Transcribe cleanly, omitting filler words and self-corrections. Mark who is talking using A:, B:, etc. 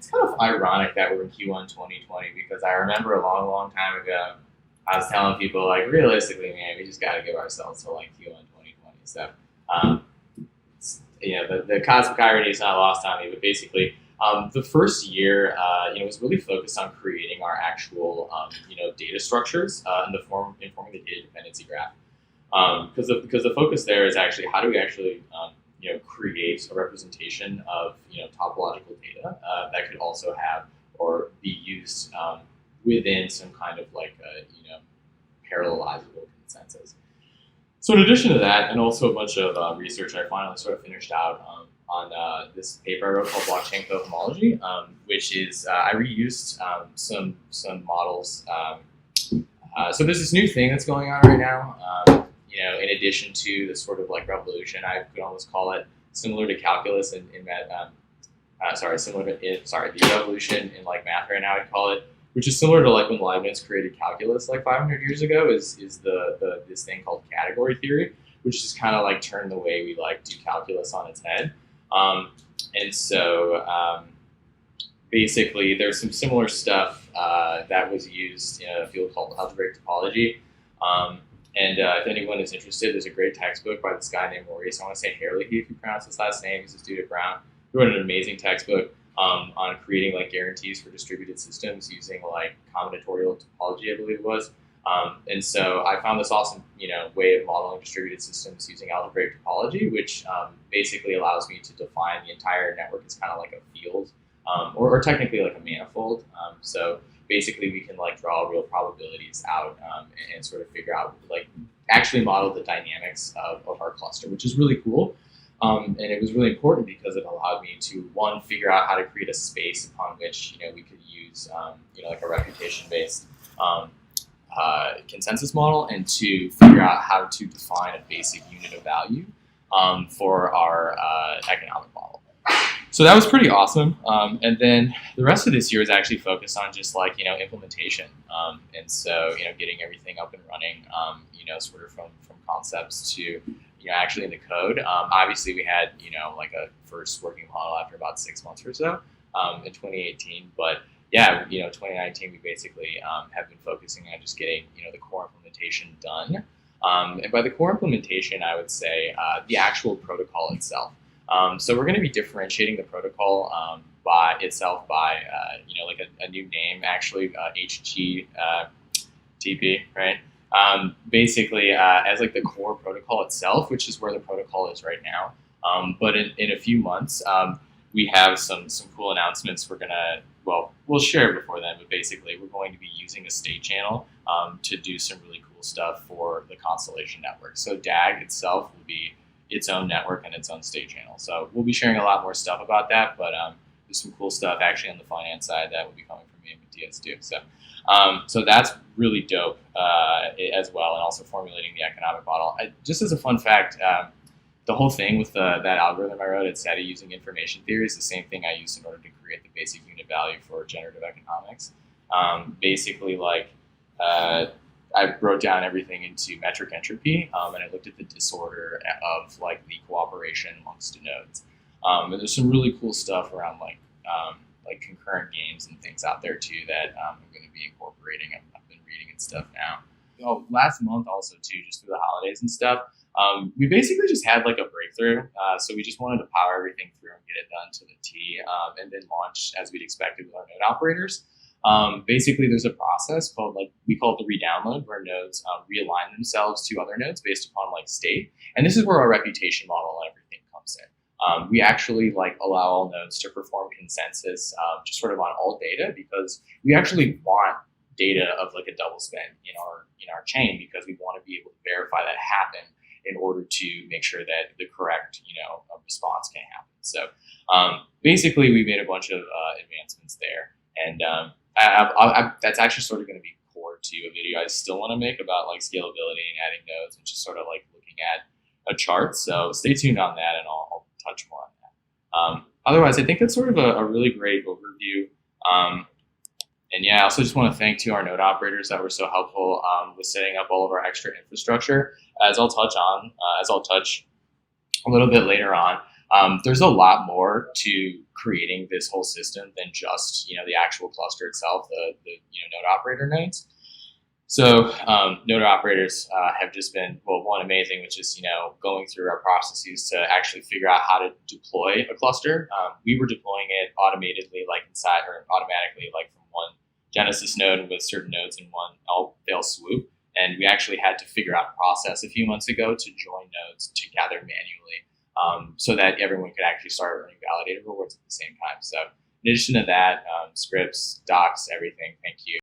A: it's kind of ironic that we're in Q1 2020 because I remember a long, long time ago, I was telling people like, realistically, man, we just got to give ourselves to like Q1 2020. So, um, the cosmic irony is not lost on me, but basically, the first year, was really focused on creating our actual, data structures informing the data dependency graph. Because the focus there is actually how do we actually create a representation of topological data that could also have or be used within some kind of like parallelizable consensus. So in addition to that, and also a bunch of research, I finally sort of finished out on this paper I wrote called Blockchain Cohomology, which is I reused some models. So there's this new thing that's going on right now. In addition to the sort of like revolution, I could almost call it similar to calculus in that. The revolution in like math right now, I'd call it, which is similar to like when Leibniz created calculus like 500 years ago. Is the this thing called category theory, which just kind of like turned the way we like do calculus on its head. And so basically, there's some similar stuff that was used in a field called algebraic topology. If anyone is interested, there's a great textbook by this guy named Maurice. I want to say Herlihy, if you pronounce his last name. He's a student at Brown. He wrote an amazing textbook on creating like guarantees for distributed systems using like combinatorial topology, I believe it was. And so I found this awesome, way of modeling distributed systems using algebraic topology, which basically allows me to define the entire network as kind of like a field, or technically like a manifold. So basically we can like draw real probabilities out and sort of figure out like actually model the dynamics of our cluster, which is really cool. And it was really important because it allowed me to, one, figure out how to create a space upon which, we could use, like a reputation-based consensus model, and two, figure out how to define a basic unit of value for our economic model. So that was pretty awesome. And then the rest of this year is actually focused on just like, implementation. And so, getting everything up and running, sort of from concepts to, actually in the code. Obviously we had, like a first working model after about 6 months or so in 2018. But yeah, 2019, we basically have been focusing on just getting, the core implementation done. And by the core implementation, I would say the actual protocol itself. So we're going to be differentiating the protocol by like a new name, actually, HGTP, right? Basically as like the core protocol itself, which is where the protocol is right now. But in a few months, we have some cool announcements we'll share before then, but basically we're going to be using a state channel to do some really cool stuff for the Constellation network. So DAG itself will be its own network and its own state channel. So we'll be sharing a lot more stuff about that, but there's some cool stuff actually on the finance side that will be coming from me and Matthias too. So that's really dope as well, and also formulating the economic model. Just as a fun fact, the whole thing with that algorithm I wrote at SETI using information theory is the same thing I used in order to create the basic unit value for generative economics. Basically, like I wrote down everything into metric entropy, and I looked at the disorder of like the cooperation amongst the nodes. And there's some really cool stuff around like concurrent games and things out there too that I'm going to be incorporating. I've been reading and stuff now. Last month also too, just through the holidays and stuff, we basically just had like a breakthrough. So we just wanted to power everything through and get it done to the T, and then launch as we'd expected with our node operators. Basically, there's a process we call it the redownload, where nodes realign themselves to other nodes based upon like state. And this is where our reputation model and everything comes in. We actually like allow all nodes to perform consensus just sort of on all data, because we actually want data of like a double spend in our chain, because we want to be able to verify that happened in order to make sure that the correct response can happen. So basically, we made a bunch of advancements there, and that's actually sort of going to be core to a video I still want to make about like scalability and adding nodes, and just sort of like looking at a chart. So stay tuned on that, and I'll touch more on that. Otherwise, I think that's sort of a really great overview. And yeah, I also just want to thank to our node operators that were so helpful with setting up all of our extra infrastructure. As I'll touch a little bit later on, There's a lot more to creating this whole system than just the actual cluster itself, the node operator nodes. So node operators have just been, well, one, amazing, which is going through our processes to actually figure out how to deploy a cluster. We were deploying it automatically, like inside, or automatically, like from one Genesis node with certain nodes in one all fell swoop. And we actually had to figure out a process a few months ago to join nodes together manually, so that everyone could actually start earning validated rewards at the same time. So in addition to that, scripts, docs, everything. Thank you.